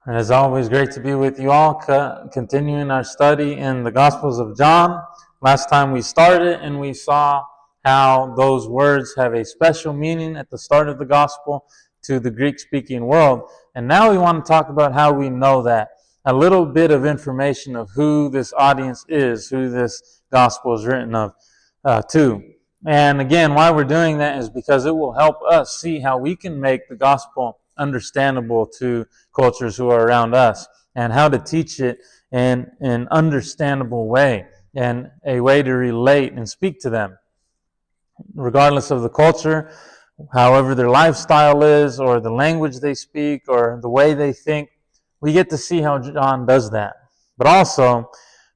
And it's always great to be with you all, continuing our study in the Gospels of John. Last time we started and we saw how those words have a special meaning at the start of the Gospel to the Greek-speaking world. And now we want to talk about how we know that. A little bit of information of who this audience is, who this Gospel is written to. And again, why we're doing that is because it will help us see how we can make the Gospel understandable to cultures who are around us, and how to teach it in an understandable way and a way to relate and speak to them, regardless of the culture, however their lifestyle is, or the language they speak, or the way they think. We get to see how John does that. But also,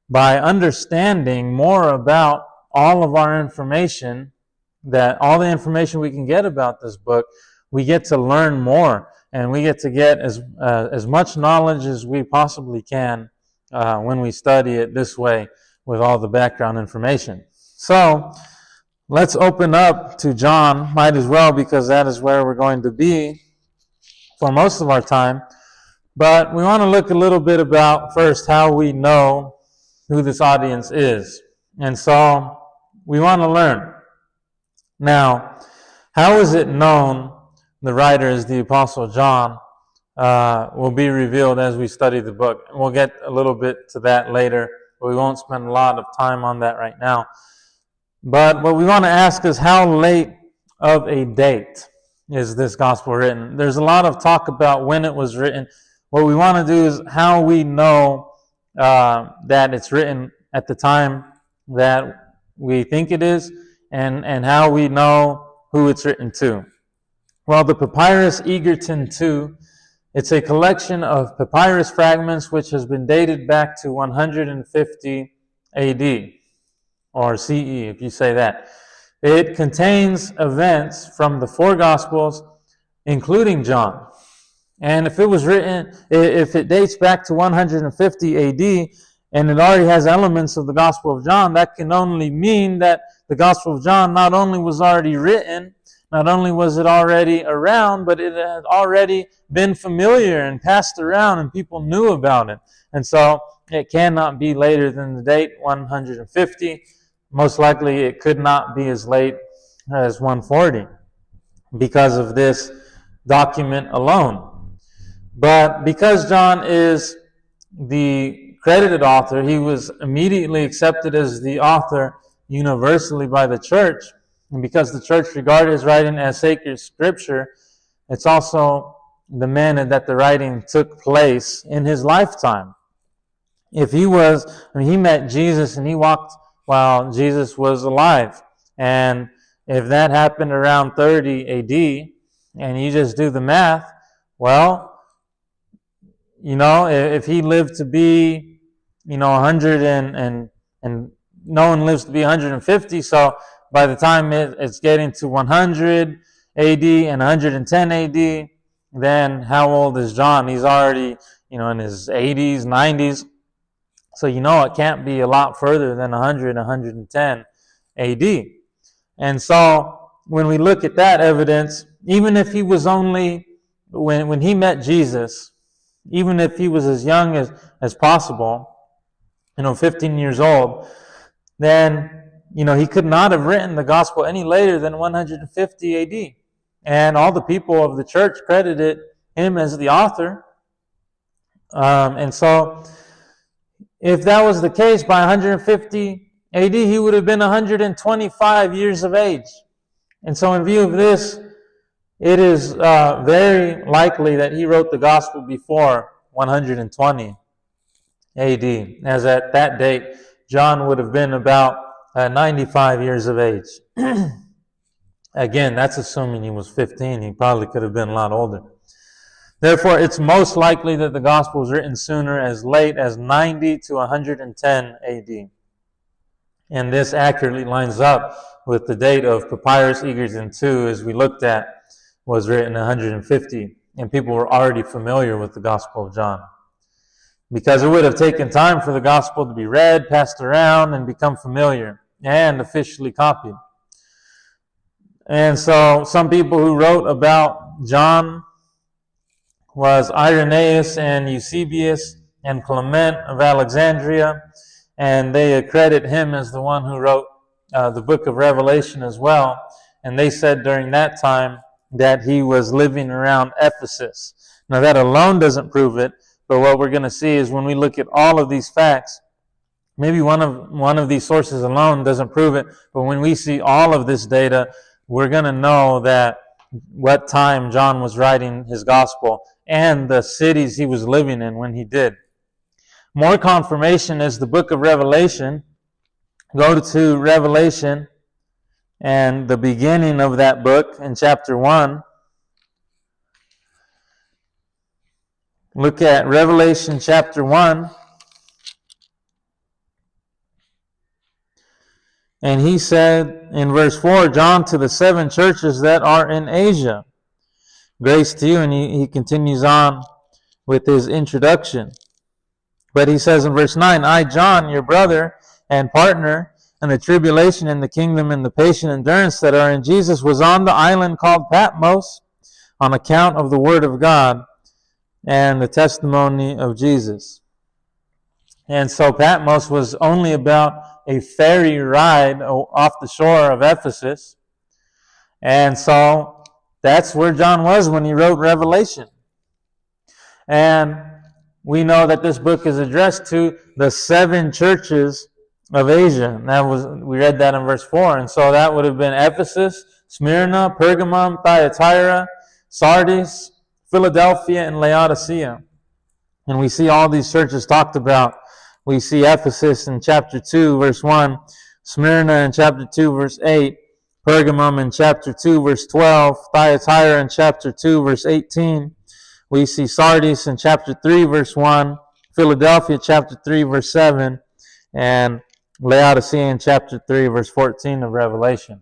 by understanding more about all of our information, all the information we can get about this book, we get to learn more, and we get to get as much knowledge as we possibly can when we study it this way with all the background information. So let's open up to John, might as well, because that is where we're going to be for most of our time. But we want to look a little bit about first how we know who this audience is. And so we want to learn. Now, how is it known the writer is the Apostle John will be revealed as we study the book. We'll get a little bit to that later, but we won't spend a lot of time on that right now. But what we want to ask is, how late of a date is this gospel written? There's a lot of talk about when it was written. What we want to do is how we know that it's written at the time that we think it is, and how we know who it's written to. Well, the Papyrus Egerton II, it's a collection of papyrus fragments which has been dated back to 150 AD, or CE, if you say that. It contains events from the four Gospels, including John. And if it dates back to 150 AD, and it already has elements of the Gospel of John, that can only mean that the Gospel of John not only was already written, not only was it already around, but it had already been familiar and passed around, and people knew about it. And so it cannot be later than the date 150. Most likely it could not be as late as 140 because of this document alone. But because John is the credited author, he was immediately accepted as the author universally by the church. And because the church regarded his writing as sacred scripture, it's also demanded that the writing took place in his lifetime. If he met Jesus and he walked while Jesus was alive. And if that happened around 30 AD, and you just do the math, well, if he lived to be, 100 and no one lives to be 150, so by the time it's getting to 100 AD and 110 AD, then how old is John? He's already, in his 80s, 90s. So it can't be a lot further than 100, 110 AD. And so when we look at that evidence, even if he was only, when he met Jesus, even if he was as young as possible, 15 years old, then he could not have written the gospel any later than 150 AD. And all the people of the church credited him as the author. And so if that was the case, by 150 AD, he would have been 125 years of age. And so in view of this, it is very likely that he wrote the gospel before 120 AD, as at that date, John would have been about 95 years of age. Again, that's assuming he was 15. He probably could have been a lot older. Therefore, it's most likely that the gospel was written sooner, as late as 90 to 110 AD. And this accurately lines up with the date of Papyrus Egerton II, as we looked at, was written 150. And people were already familiar with the Gospel of John. Because it would have taken time for the gospel to be read, passed around, and become familiar, and officially copied. And so some people who wrote about John was Irenaeus and Eusebius and Clement of Alexandria, and they accredit him as the one who wrote the book of Revelation as well. And they said during that time that he was living around Ephesus. Now that alone doesn't prove it, but what we're going to see is when we look at all of these facts, maybe one of these sources alone doesn't prove it, but when we see all of this data, we're going to know that what time John was writing his gospel and the cities he was living in when he did. More confirmation is the book of Revelation. Go to Revelation and the beginning of that book in chapter 1. Look at Revelation chapter 1. And he said in verse 4, John, to the 7 churches that are in Asia, grace to you. And he continues on with his introduction. But he says in verse 9, I, John, your brother and partner in the tribulation and the kingdom and the patient endurance that are in Jesus, was on the island called Patmos on account of the word of God and the testimony of Jesus. And so Patmos was only about a ferry ride off the shore of Ephesus. And so that's where John was when he wrote Revelation. And we know that this book is addressed to the 7 churches of Asia. And we read that in verse 4. And so that would have been Ephesus, Smyrna, Pergamum, Thyatira, Sardis, Philadelphia, and Laodicea. And we see all these churches talked about. We see Ephesus in chapter 2, verse 1, Smyrna in chapter 2, verse 8, Pergamum in chapter 2, verse 12, Thyatira in chapter 2, verse 18. We see Sardis in chapter 3, verse 1, Philadelphia chapter 3, verse 7, and Laodicea in chapter 3, verse 14 of Revelation.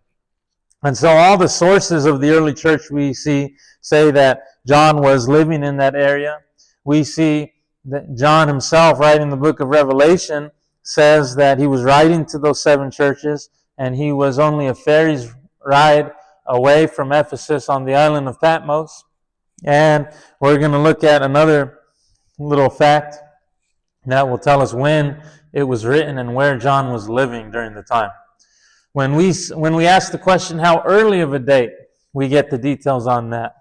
And so all the sources of the early church we see say that John was living in that area. We see that John himself, writing the book of Revelation, says that he was writing to those 7 churches, and he was only a ferry's ride away from Ephesus on the island of Patmos. And we're going to look at another little fact that will tell us when it was written and where John was living during the time. When we ask the question, how early of a date, we get the details on that.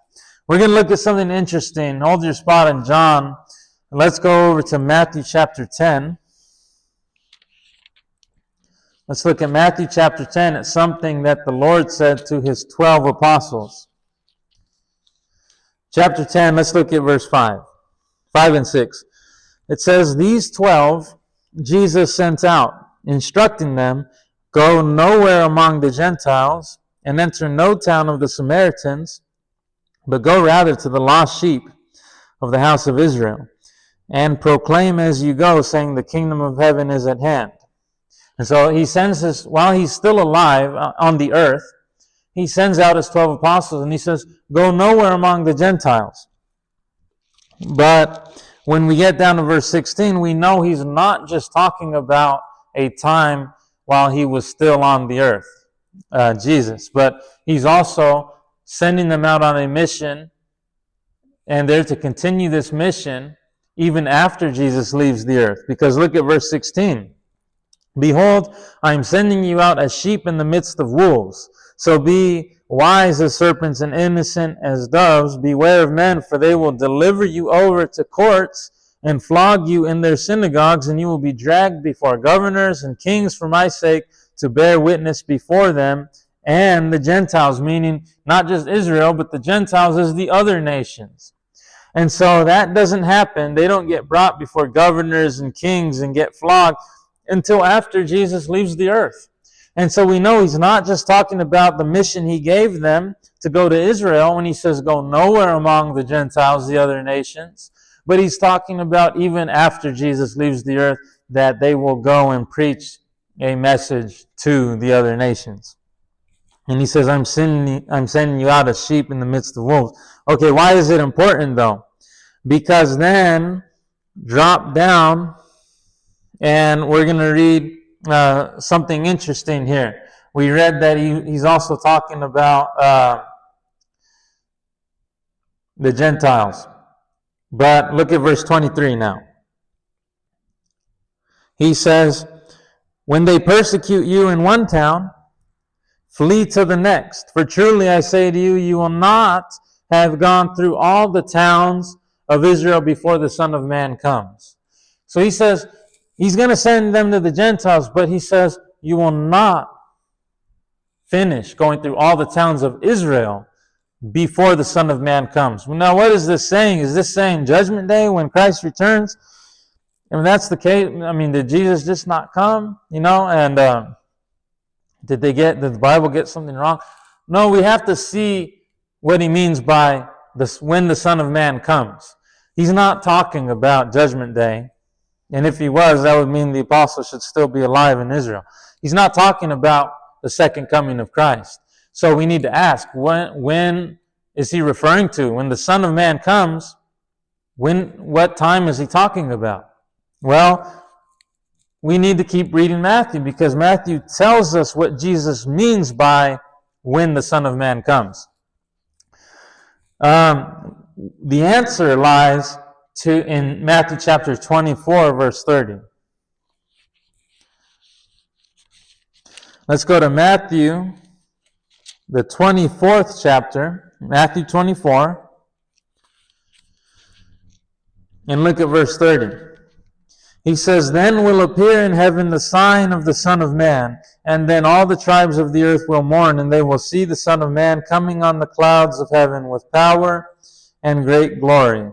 We're going to look at something interesting. Hold your spot in John. Let's go over to Matthew chapter 10. Let's look at Matthew chapter 10. It's something that the Lord said to his 12 apostles. Chapter 10, let's look at verse 5 and 6. It says, these 12 Jesus sent out, instructing them, go nowhere among the Gentiles, and enter no town of the Samaritans, but go rather to the lost sheep of the house of Israel, and proclaim as you go, saying the kingdom of heaven is at hand. And so he sends us, while he's still alive on the earth, he sends out his 12 apostles, and he says, go nowhere among the Gentiles. But when we get down to verse 16, we know he's not just talking about a time while he was still on the earth, Jesus, but he's also sending them out on a mission, and they're to continue this mission even after Jesus leaves the earth. Because look at verse 16. Behold, I am sending you out as sheep in the midst of wolves. So be wise as serpents and innocent as doves. Beware of men, for they will deliver you over to courts and flog you in their synagogues, and you will be dragged before governors and kings for my sake to bear witness before them and the Gentiles, meaning not just Israel, but the Gentiles as the other nations. And so that doesn't happen. They don't get brought before governors and kings and get flogged until after Jesus leaves the earth. And so we know he's not just talking about the mission he gave them to go to Israel when he says go nowhere among the Gentiles, the other nations, but he's talking about even after Jesus leaves the earth that they will go and preach a message to the other nations. And he says, I'm sending you out as sheep in the midst of wolves. Okay, why is it important though? Because then drop down and we're going to read something interesting here. We read that he's also talking about the Gentiles. But look at verse 23 now. He says, when they persecute you in one town, flee to the next. For truly I say to you, you will not have gone through all the towns of Israel before the Son of Man comes. So he says, he's going to send them to the Gentiles, but he says, you will not finish going through all the towns of Israel before the Son of Man comes. Now, what is this saying? Is this saying Judgment Day when Christ returns? And that's the case. I mean, did Jesus just not come? And did the Bible get something wrong? No, we have to see what he means by this, when the Son of Man comes. He's not talking about Judgment Day. And if he was, that would mean the apostles should still be alive in Israel. He's not talking about the second coming of Christ. So we need to ask, when is he referring to? When the Son of Man comes, what time is he talking about? Well, we need to keep reading Matthew, because Matthew tells us what Jesus means by when the Son of Man comes. The answer lies in Matthew chapter 24, verse 30. Let's go to Matthew, the 24th chapter, Matthew 24, and look at verse 30. He says, then will appear in heaven the sign of the Son of Man, and then all the tribes of the earth will mourn, and they will see the Son of Man coming on the clouds of heaven with power and great glory.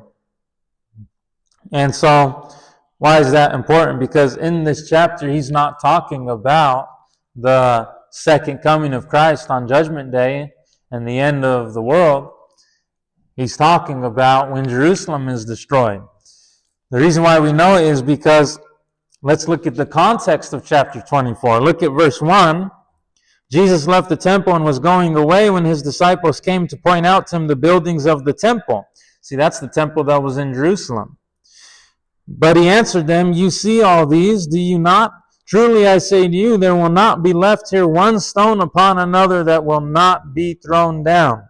And so, why is that important? Because in this chapter, he's not talking about the second coming of Christ on Judgment Day and the end of the world. He's talking about when Jerusalem is destroyed. The reason why we know it is because let's look at the context of chapter 24. Look at verse 1. Jesus left the temple and was going away when his disciples came to point out to him the buildings of the temple. See, that's the temple that was in Jerusalem. But he answered them, you see all these, do you not? Truly I say to you, there will not be left here one stone upon another that will not be thrown down.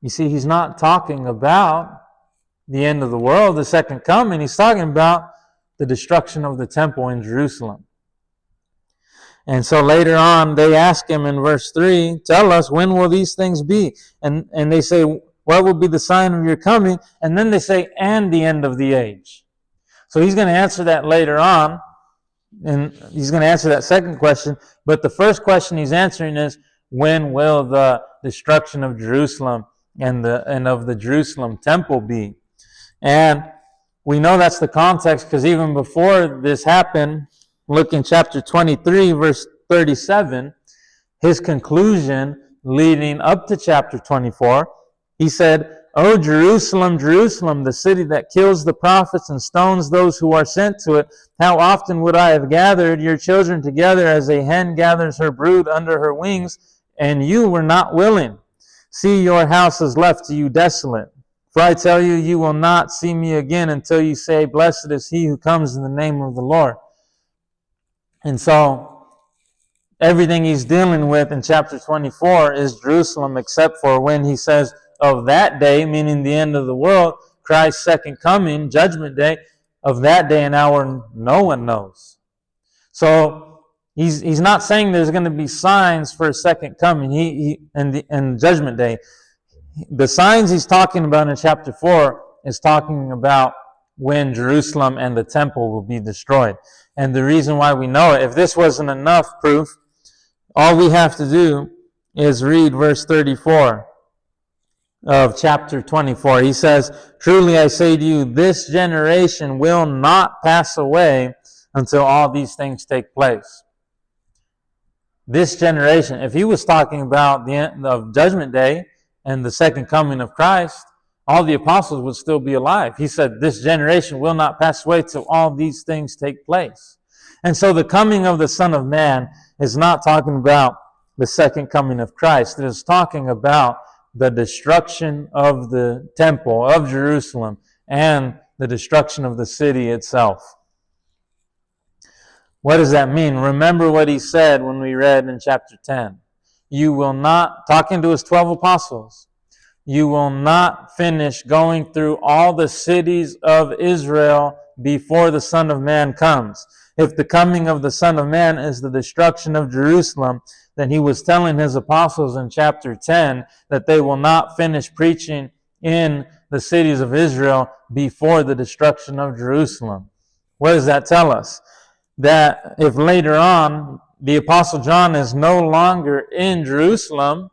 You see, he's not talking about the end of the world, the second coming. He's talking about the destruction of the temple in Jerusalem. And so later on, they ask him in verse 3, tell us, when will these things be? And they say, what will be the sign of your coming? And then they say, and the end of the age. So he's going to answer that later on, and he's going to answer that second question. But the first question he's answering is, when will the destruction of Jerusalem and of the Jerusalem temple be? And we know that's the context, because even before this happened, look in chapter 23, verse 37, his conclusion leading up to chapter 24, he said, O Jerusalem, Jerusalem, the city that kills the prophets and stones those who are sent to it, how often would I have gathered your children together as a hen gathers her brood under her wings, and you were not willing. See, your house is left to you desolate. For I tell you, you will not see me again until you say, blessed is he who comes in the name of the Lord. And so, everything he's dealing with in chapter 24 is Jerusalem, except for when he says, of that day, meaning the end of the world, Christ's second coming, Judgment Day, of that day and hour no one knows. So, he's not saying there's going to be signs for a second coming and Judgment Day. The signs he's talking about in chapter 4 is talking about when Jerusalem and the temple will be destroyed. And the reason why we know it, if this wasn't enough proof, all we have to do is read verse 34 of chapter 24. He says, truly I say to you, this generation will not pass away until all these things take place. This generation, if he was talking about the end of Judgment Day and the second coming of Christ, all the apostles would still be alive. He said, this generation will not pass away till all these things take place. And so the coming of the Son of Man is not talking about the second coming of Christ. It is talking about the destruction of the temple of Jerusalem and the destruction of the city itself. What does that mean? Remember what he said when we read in chapter 10. You will not, talking to his 12 apostles, you will not finish going through all the cities of Israel before the Son of Man comes. If the coming of the Son of Man is the destruction of Jerusalem, then he was telling his apostles in chapter 10 that they will not finish preaching in the cities of Israel before the destruction of Jerusalem. What does that tell us? That if later on the Apostle John is no longer in Jerusalem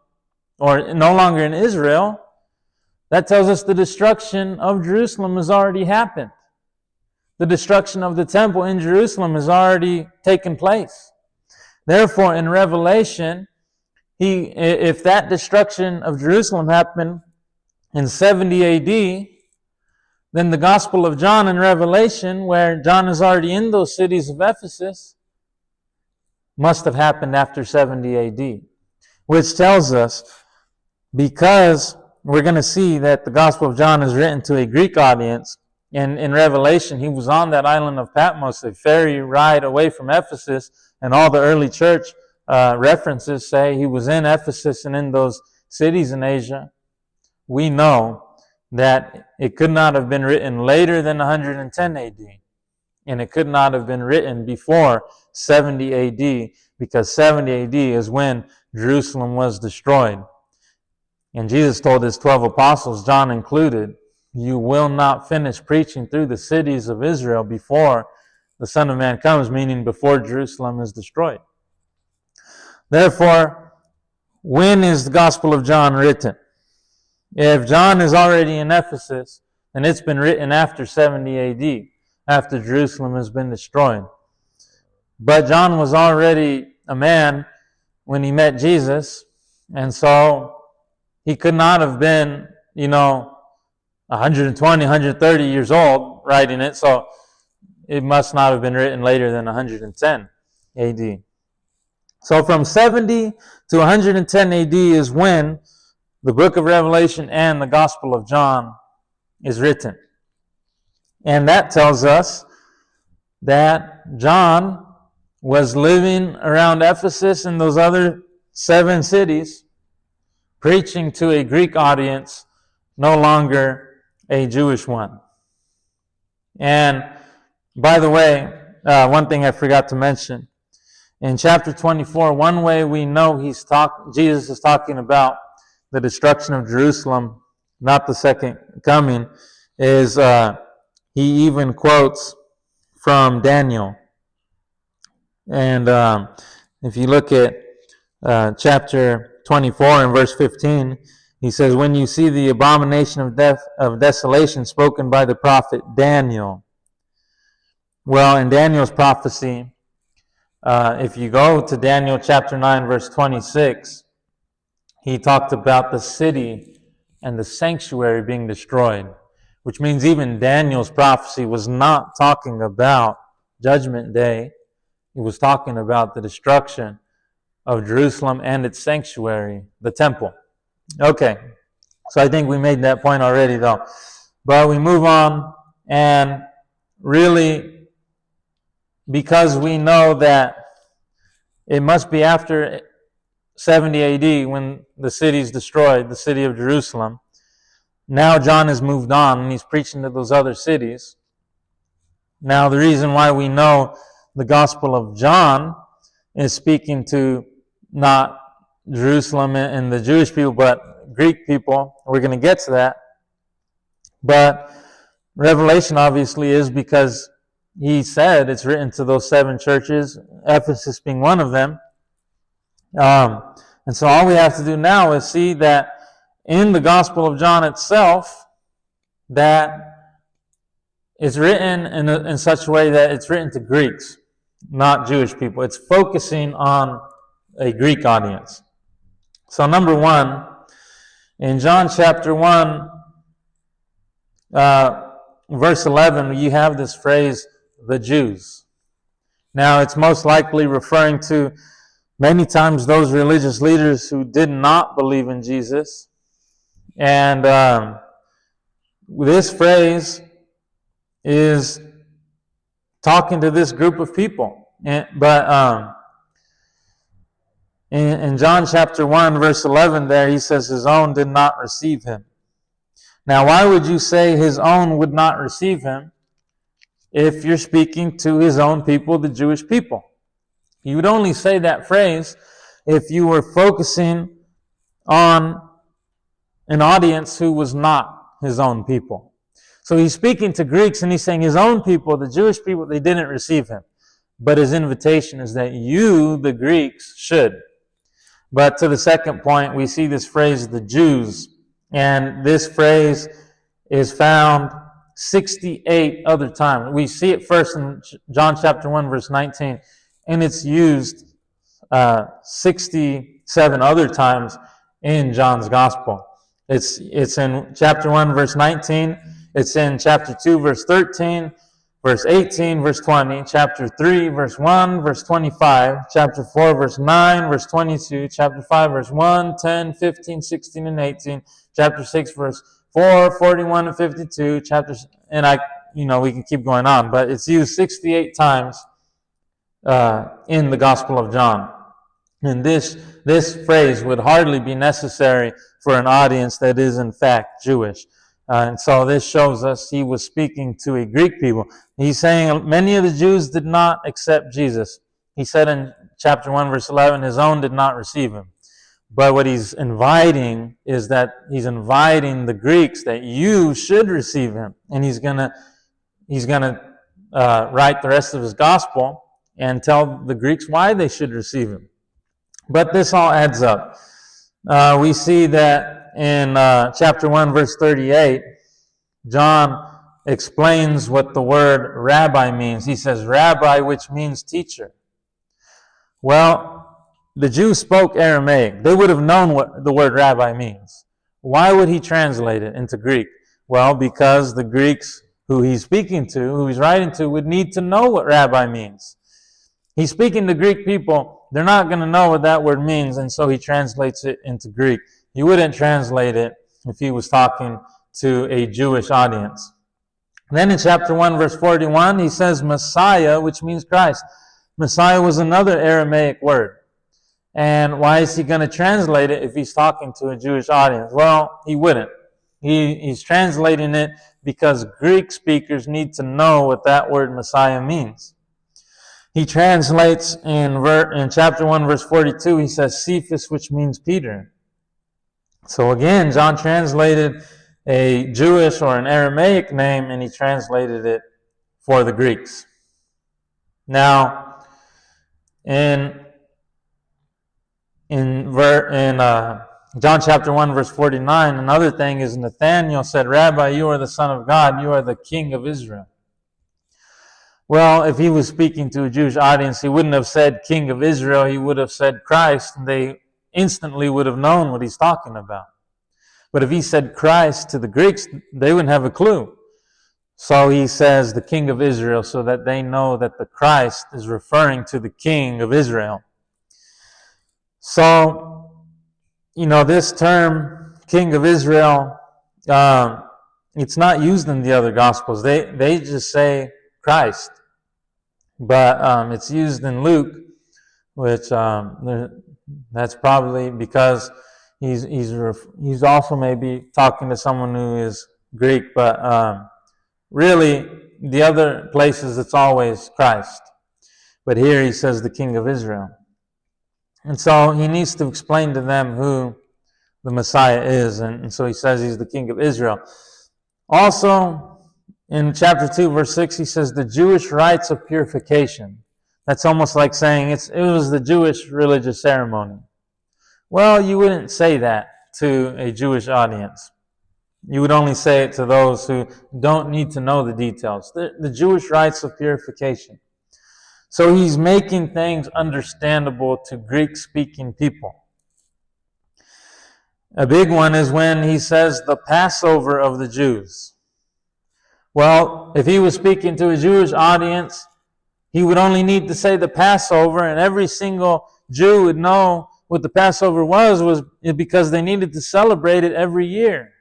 or no longer in Israel, that tells us the destruction of Jerusalem has already happened. The destruction of the temple in Jerusalem has already taken place. Therefore, in Revelation, if that destruction of Jerusalem happened in 70 AD, then the Gospel of John in Revelation, where John is already in those cities of Ephesus, must have happened after 70 AD. Which tells us, because we're going to see that the Gospel of John is written to a Greek audience, and in Revelation, he was on that island of Patmos, a ferry ride away from Ephesus, and all the early church references say he was in Ephesus and in those cities in Asia. We know that it could not have been written later than 110 AD, and it could not have been written before 70 AD, because 70 AD is when Jerusalem was destroyed. And Jesus told his 12 apostles, John included, you will not finish preaching through the cities of Israel before the Son of Man comes, meaning before Jerusalem is destroyed. Therefore, when is the Gospel of John written? If John is already in Ephesus, then it's been written after 70 AD, after Jerusalem has been destroyed. But John was already a man when he met Jesus, and so he could not have been, 120, 130 years old writing it, so it must not have been written later than 110 AD. So from 70 to 110 AD is when the book of Revelation and the Gospel of John is written. And that tells us that John was living around Ephesus and those other 7 cities, preaching to a Greek audience, no longer a Jewish one. And by the way, one thing I forgot to mention, in chapter 24, one way we know Jesus is talking about the destruction of Jerusalem, not the second coming, is he even quotes from Daniel. And if you look at chapter 24 and verse 15, he says, when you see the abomination of desolation spoken by the prophet Daniel. Well, in Daniel's prophecy, if you go to Daniel chapter 9, verse 26, he talked about the city and the sanctuary being destroyed, which means even Daniel's prophecy was not talking about Judgment Day. It was talking about the destruction of Jerusalem and its sanctuary, the temple. Okay, so I think we made that point already, though. But we move on, and really, because we know that it must be after 70 AD when the city is destroyed, the city of Jerusalem. Now John has moved on and he's preaching to those other cities. Now the reason why we know the Gospel of John is speaking to not Jerusalem and the Jewish people, but Greek people. We're going to get to that. But Revelation obviously is because he said it's written to those 7 churches, Ephesus being one of them. And so all we have to do now is see that in the Gospel of John itself, that it's written in such a way that it's written to Greeks, not Jewish people. It's focusing on a Greek audience. So number 1, in John chapter 1, verse 11, you have this phrase, the Jews. Now, it's most likely referring to many times those religious leaders who did not believe in Jesus. And this phrase is talking to this group of people. But In John chapter 1, verse 11 there, he says his own did not receive him. Now, why would you say his own would not receive him if you're speaking to his own people, the Jewish people? You would only say that phrase if you were focusing on an audience who was not his own people. So he's speaking to Greeks and he's saying his own people, the Jewish people, they didn't receive him. But his invitation is that you, the Greeks, should. But to the second point, we see this phrase, the Jews. And this phrase is found 68 other times. We see it first in John chapter 1, verse 19. And it's used 67 other times in John's Gospel. It's in chapter 1, verse 19. It's in chapter 2, verse 13, verse 18, verse 20, chapter 3, verse 1, verse 25, chapter 4, verse 9, verse 22, chapter 5, verse 1, 10, 15, 16, and 18, chapter 6, verse 4, 41, and 52, chapters, and we can keep going on, but it's used 68 times in the Gospel of John. And this phrase would hardly be necessary for an audience that is in fact Jewish. And so this shows us he was speaking to a Greek people. He's saying many of the Jews did not accept Jesus. He said in chapter 1, verse 11, his own did not receive him. But what he's inviting is that he's inviting the Greeks that you should receive him. And he's gonna write the rest of his gospel and tell the Greeks why they should receive him. But this all adds up. We see that in chapter 1, verse 38, John explains what the word rabbi means. He says, rabbi, which means teacher. Well, the Jews spoke Aramaic. They would have known what the word rabbi means. Why would he translate it into Greek? Well, because the Greeks who he's speaking to, who he's writing to, would need to know what rabbi means. He's speaking to Greek people. They're not going to know what that word means, and so he translates it into Greek. He wouldn't translate it if he was talking to a Jewish audience. Then in chapter 1, verse 41, he says Messiah, which means Christ. Messiah was another Aramaic word. And why is he going to translate it if he's talking to a Jewish audience? Well, he wouldn't. He's translating it because Greek speakers need to know what that word Messiah means. He translates in chapter 1, verse 42, he says Cephas, which means Peter. So again, John translated a Jewish or an Aramaic name, and he translated it for the Greeks. Now, in John chapter 1, verse 49, another thing is Nathanael said, Rabbi, you are the Son of God, you are the King of Israel. Well, if he was speaking to a Jewish audience, he wouldn't have said King of Israel, he would have said Christ, and they instantly would have known what he's talking about. But if he said Christ to the Greeks, they wouldn't have a clue. So he says the King of Israel, so that they know that the Christ is referring to the King of Israel. So, this term, King of Israel, it's not used in the other Gospels. They just say Christ. But it's used in Luke, which that's probably because he's also maybe talking to someone who is Greek. But really, the other places it's always Christ. But here he says the King of Israel. And so he needs to explain to them who the Messiah is. And so he says he's the King of Israel. Also, in chapter 2, verse 6, he says the Jewish rites of purification. That's almost like saying it was the Jewish religious ceremony. Well, you wouldn't say that to a Jewish audience. You would only say it to those who don't need to know the details. The Jewish rites of purification. So he's making things understandable to Greek-speaking people. A big one is when he says the Passover of the Jews. Well, if he was speaking to a Jewish audience, he would only need to say the Passover, and every single Jew would know what the Passover was because they needed to celebrate it every year.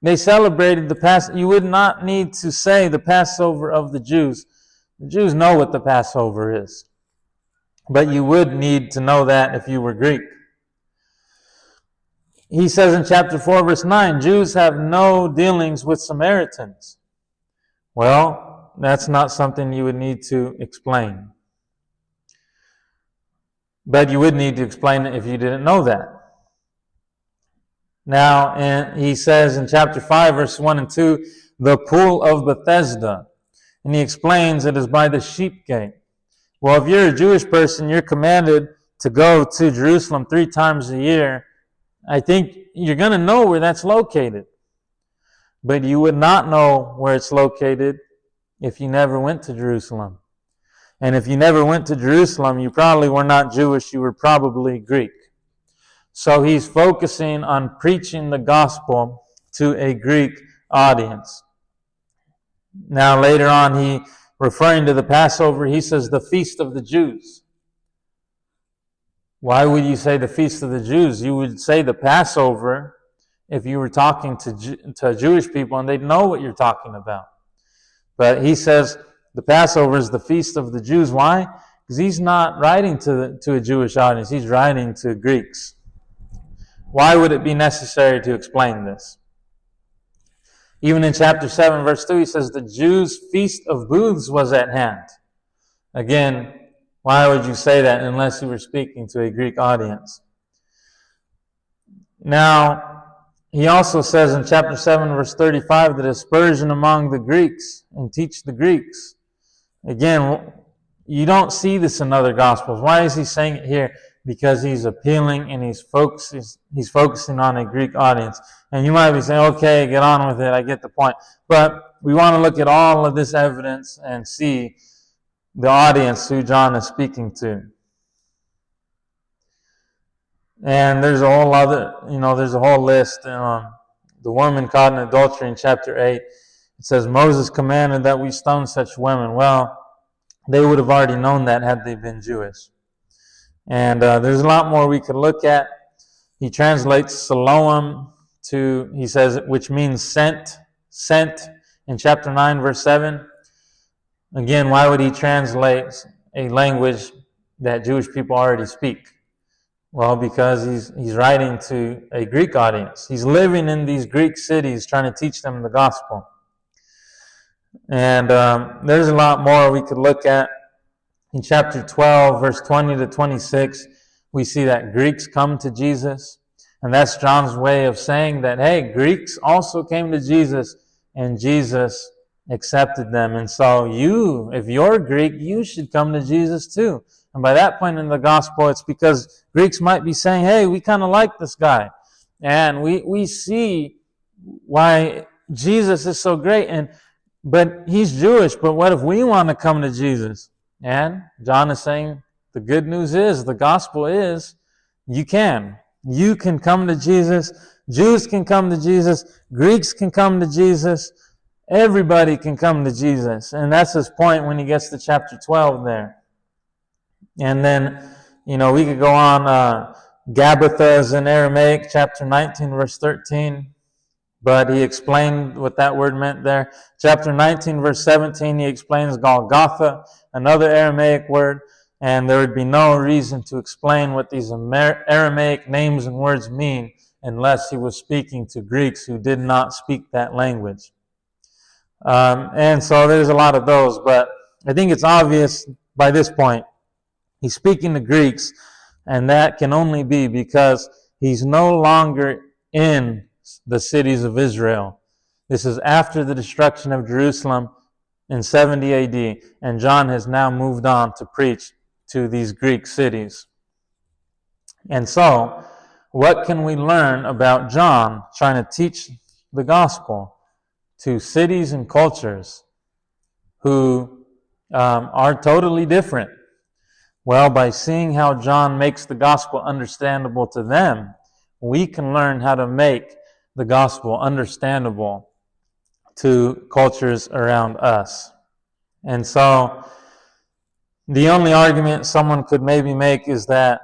They celebrated the Passover. You would not need to say the Passover of the Jews. The Jews know what the Passover is. but you would need to know that if you were Greek. He says in chapter 4, verse 9, Jews have no dealings with Samaritans. Well, that's not something you would need to explain. But you would need to explain it if you didn't know that. Now, and he says in chapter 5, verse 1 and 2, the pool of Bethesda. And he explains it is by the sheep gate. Well, if you're a Jewish person, you're commanded to go to Jerusalem 3 times a year. I think you're going to know where that's located. But you would not know where it's located if you never went to Jerusalem. And if you never went to Jerusalem, you probably were not Jewish, you were probably Greek. So he's focusing on preaching the gospel to a Greek audience. Now later on, he, referring to the Passover, he says the feast of the Jews. Why would you say the feast of the Jews? You would say the Passover if you were talking to Jewish people and they'd know what you're talking about. But he says the Passover is the feast of the Jews. Why? Because he's not writing to a Jewish audience. He's writing to Greeks. Why would it be necessary to explain this? Even in chapter 7, verse 2, he says the Jews' feast of booths was at hand. Again, why would you say that unless you were speaking to a Greek audience? Now, he also says in chapter 7, verse 35, the dispersion among the Greeks and teach the Greeks. Again, you don't see this in other Gospels. Why is he saying it here? Because he's appealing and he's focusing on a Greek audience. And you might be saying, okay, get on with it, I get the point. But we want to look at all of this evidence and see the audience who John is speaking to. And there's a whole other, there's a whole list. The woman caught in adultery in chapter 8. It says, Moses commanded that we stone such women. Well, they would have already known that had they been Jewish. And there's a lot more we could look at. He translates Siloam to, he says, which means sent in chapter 9, verse 7. Again, why would he translate a language that Jewish people already speak? Well, because he's writing to a Greek audience. He's living in these Greek cities trying to teach them the gospel. And there's a lot more we could look at. In chapter 12, verse 20 to 26, we see that Greeks come to Jesus. And that's John's way of saying that, hey, Greeks also came to Jesus, and Jesus accepted them. And so you, if you're Greek, you should come to Jesus too. And by that point in the gospel, it's because Greeks might be saying, hey, we kind of like this guy. And we see why Jesus is so great. But he's Jewish, but what if we want to come to Jesus? And John is saying the good news is, the gospel is, you can. You can come to Jesus. Jews can come to Jesus. Greeks can come to Jesus. Everybody can come to Jesus. And that's his point when he gets to chapter 12 there. And then, we could go on. Gabbatha is in Aramaic, chapter 19, verse 13. But he explained what that word meant there. Chapter 19, verse 17, he explains Golgotha, another Aramaic word. And there would be no reason to explain what these Aramaic names and words mean unless he was speaking to Greeks who did not speak that language. And so there's a lot of those. But I think it's obvious by this point, he's speaking to Greeks. And that can only be because he's no longer in the cities of Israel. This is after the destruction of Jerusalem in 70 AD, and John has now moved on to preach to these Greek cities. And so, what can we learn about John trying to teach the gospel to cities and cultures who are totally different? Well, by seeing how John makes the gospel understandable to them, we can learn how to make the gospel understandable to cultures around us. And so the only argument someone could maybe make is that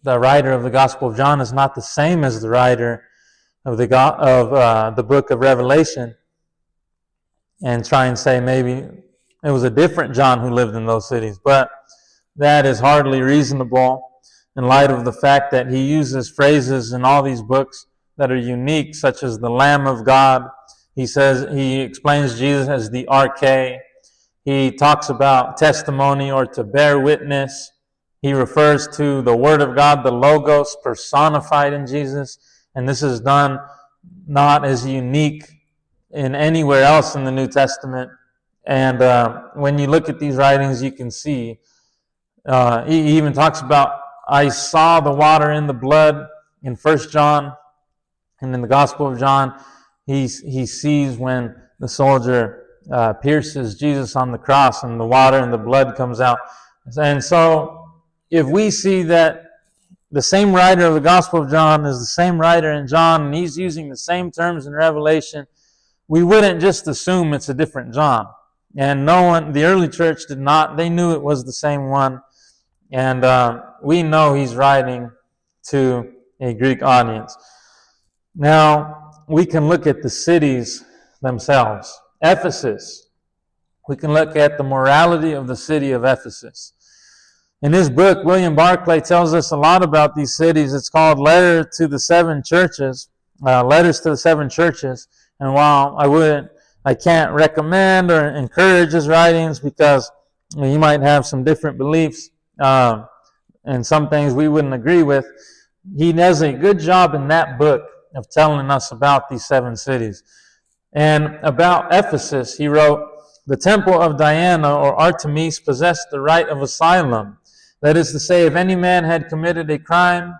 the writer of the Gospel of John is not the same as the writer of the book of Revelation, and try and say maybe it was a different John who lived in those cities. But that is hardly reasonable in light of the fact that he uses phrases in all these books that are unique, such as the Lamb of God. He explains Jesus as the arche. He talks about testimony or to bear witness. He refers to the Word of God, the Logos, personified in Jesus. And this is done not as unique in anywhere else in the New Testament. And when you look at these writings, you can see, he even talks about, I saw the water in the blood in 1 John. And in the Gospel of John, he sees when the soldier pierces Jesus on the cross and the water and the blood comes out. And so if we see that the same writer of the Gospel of John is the same writer in John, and he's using the same terms in Revelation, we wouldn't just assume it's a different John. And no one, the early church did not. They knew it was the same one. And we know he's writing to a Greek audience. Now, we can look at the cities themselves. Ephesus. We can look at the morality of the city of Ephesus. In his book, William Barclay tells us a lot about these cities. It's called Letters to the Seven Churches. And while I can't recommend or encourage his writings because he might have some different beliefs and some things we wouldn't agree with, he does a good job in that book of telling us about these seven cities. And about Ephesus, he wrote, the temple of Diana or Artemis possessed the right of asylum. That is to say, if any man had committed a crime,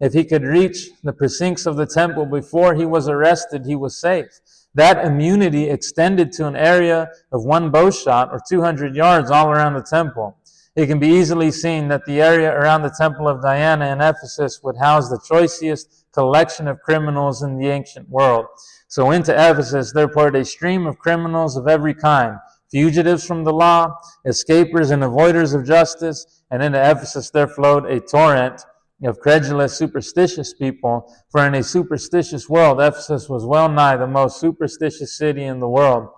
if he could reach the precincts of the temple before he was arrested, he was safe. That immunity extended to an area of one bowshot or 200 yards all around the temple. It can be easily seen that the area around the temple of Diana in Ephesus would house the choicest collection of criminals in the ancient world. So into Ephesus there poured a stream of criminals of every kind, fugitives from the law, escapers and avoiders of justice, and into Ephesus there flowed a torrent of credulous, superstitious people, for in a superstitious world Ephesus was well nigh the most superstitious city in the world.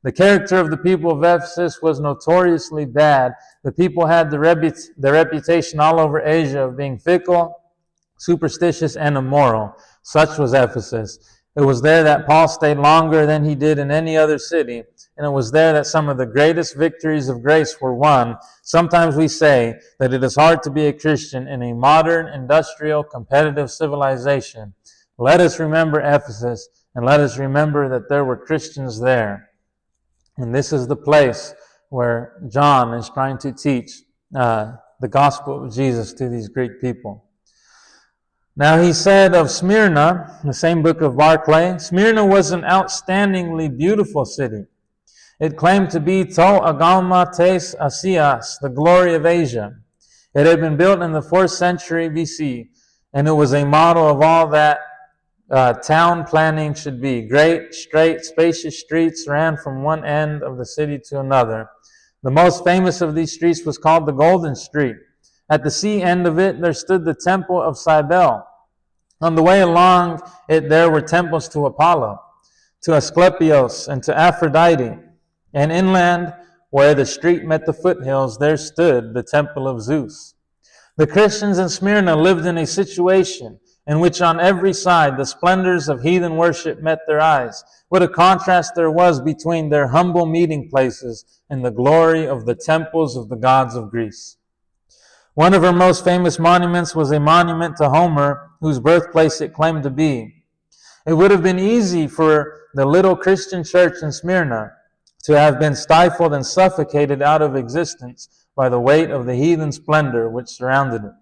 The character of the people of Ephesus was notoriously bad. The people had the reputation all over Asia of being fickle, superstitious, and immoral. Such was Ephesus. It was there that Paul stayed longer than he did in any other city, and it was there that some of the greatest victories of grace were won. Sometimes we say that it is hard to be a Christian in a modern, industrial, competitive civilization. Let us remember Ephesus, and let us remember that there were Christians there. And this is the place where John is trying to teach the gospel of Jesus to these Greek people. Now he said of Smyrna, the same book of Barclay, Smyrna was an outstandingly beautiful city. It claimed to be to agalma tes Asias, the glory of Asia. It had been built in the 4th century BC, and it was a model of all that town planning should be. Great, straight, spacious streets ran from one end of the city to another. The most famous of these streets was called the Golden Street. At the sea end of it, there stood the temple of Cybele. On the way along it, there were temples to Apollo, to Asclepios, and to Aphrodite. And inland, where the street met the foothills, there stood the temple of Zeus. The Christians in Smyrna lived in a situation in which on every side the splendors of heathen worship met their eyes. What a contrast there was between their humble meeting places and the glory of the temples of the gods of Greece. One of her most famous monuments was a monument to Homer, whose birthplace it claimed to be. It would have been easy for the little Christian church in Smyrna to have been stifled and suffocated out of existence by the weight of the heathen splendor which surrounded it.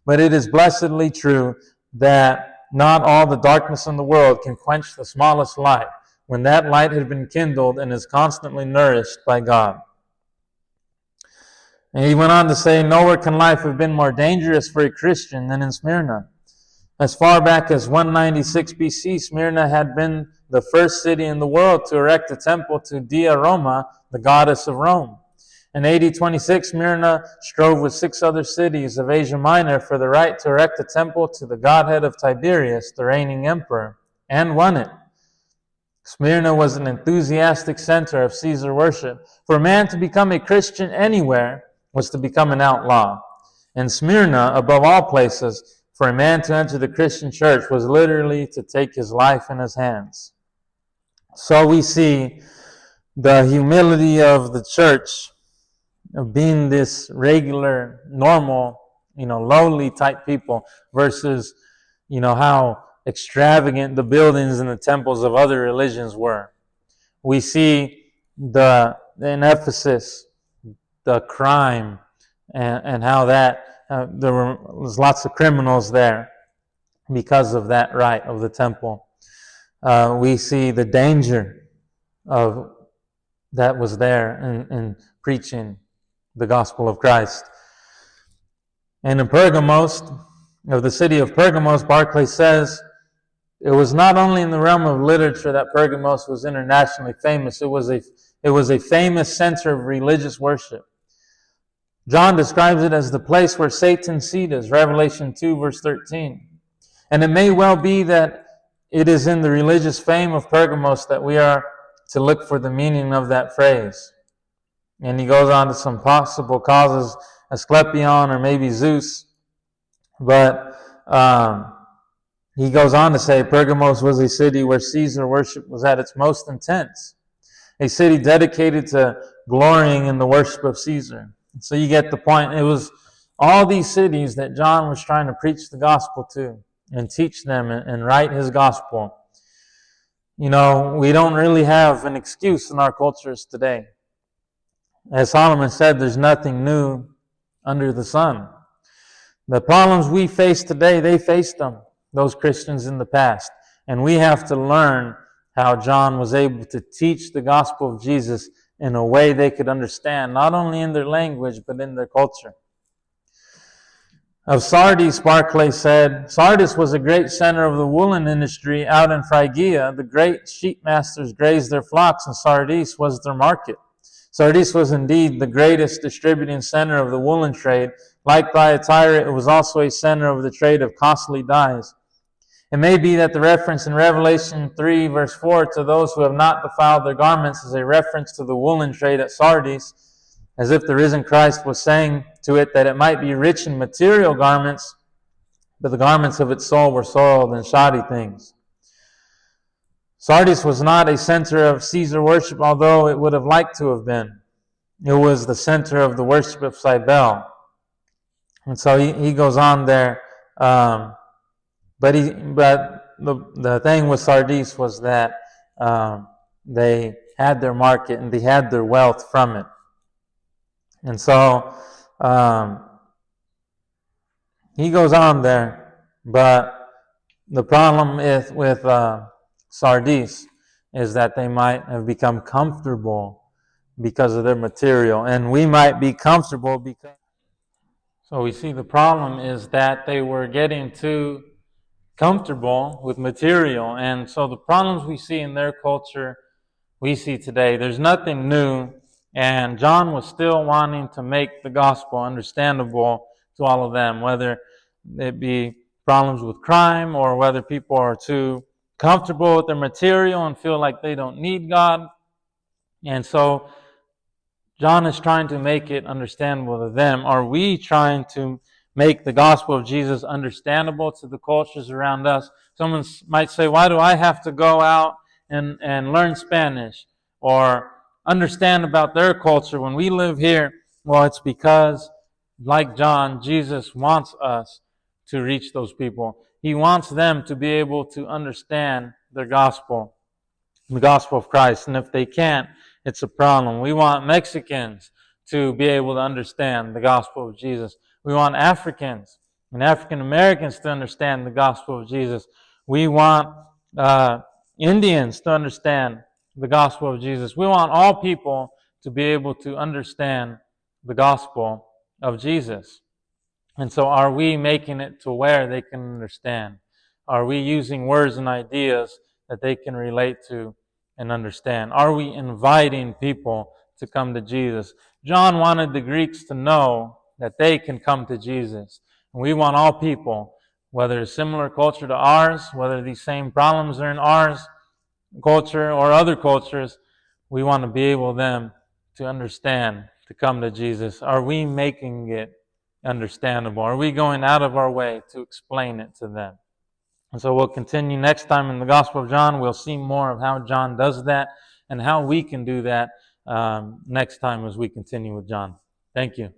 But it is blessedly true that not all the darkness in the world can quench the smallest light when that light had been kindled and is constantly nourished by God. And he went on to say, nowhere can life have been more dangerous for a Christian than in Smyrna. As far back as 196 BC, Smyrna had been the first city in the world to erect a temple to Dea Roma, the goddess of Rome. In AD 26, Smyrna strove with 6 other cities of Asia Minor for the right to erect a temple to the godhead of Tiberius, the reigning emperor, and won it. Smyrna was an enthusiastic center of Caesar worship. For a man to become a Christian anywhere was to become an outlaw. In Smyrna, above all places, for a man to enter the Christian church was literally to take his life in his hands. So we see the humility of the church, of being this regular, normal, lowly type people versus, how extravagant the buildings and the temples of other religions were. We see in Ephesus, the crime and how that there was lots of criminals there because of that right of the temple. We see the danger of that was there in preaching the gospel of Christ. And in Pergamos, of the city of Pergamos, Barclay says, it was not only in the realm of literature that Pergamos was internationally famous. It was a famous center of religious worship. John describes it as the place where Satan's seat is, Revelation 2, verse 13. And it may well be that it is in the religious fame of Pergamos that we are to look for the meaning of that phrase. And he goes on to some possible causes, Asclepion or maybe Zeus. But he goes on to say Pergamos was a city where Caesar worship was at its most intense. A city dedicated to glorying in the worship of Caesar. So you get the point. It was all these cities that John was trying to preach the gospel to and teach them and write his gospel. We don't really have an excuse in our cultures today. As Solomon said, there's nothing new under the sun. The problems we face today, they faced them, those Christians in the past. And we have to learn how John was able to teach the gospel of Jesus in a way they could understand, not only in their language, but in their culture. Of Sardis, Barclay said, Sardis was a great center of the woolen industry out in Phrygia. The great sheep masters grazed their flocks, and Sardis was their market. Sardis was indeed the greatest distributing center of the woolen trade. Like Thyatira, it was also a center of the trade of costly dyes. It may be that the reference in Revelation 3, verse 4, to those who have not defiled their garments is a reference to the woolen trade at Sardis, as if the risen Christ was saying to it that it might be rich in material garments, but the garments of its soul were soiled in shoddy things. Sardis was not a center of Caesar worship, although it would have liked to have been. It was the center of the worship of Cybele. And so he goes on there. But the thing with Sardis was that they had their market and they had their wealth from it. And so he goes on there, but the problem with Sardis is that they might have become comfortable because of their material, and we might be comfortable because. So we see the problem is that they were getting too comfortable with material, and so the problems we see in their culture, we see today. There's nothing new, and John was still wanting to make the gospel understandable to all of them, whether it be problems with crime or whether people are too comfortable with their material and feel like they don't need God. And so John is trying to make it understandable to them. Are we trying to make the gospel of Jesus understandable to the cultures around us? Someone might say, why do I have to go out and learn Spanish or understand about their culture when we live here? Well, it's because, like John, Jesus wants us to reach those people. He wants them to be able to understand their gospel, the gospel of Christ. And if they can't, it's a problem. We want Mexicans to be able to understand the gospel of Jesus. We want Africans and African Americans to understand the gospel of Jesus. We want Indians to understand the gospel of Jesus. We want all people to be able to understand the gospel of Jesus. And so are we making it to where they can understand? Are we using words and ideas that they can relate to and understand? Are we inviting people to come to Jesus? John wanted the Greeks to know that they can come to Jesus. And we want all people, whether it's similar culture to ours, whether these same problems are in ours culture or other cultures, we want to be able them to understand, to come to Jesus? Are we making it understandable? Are we going out of our way to explain it to them? And so we'll continue next time in the Gospel of John. We'll see more of how John does that and how we can do that next time as we continue with John. Thank you.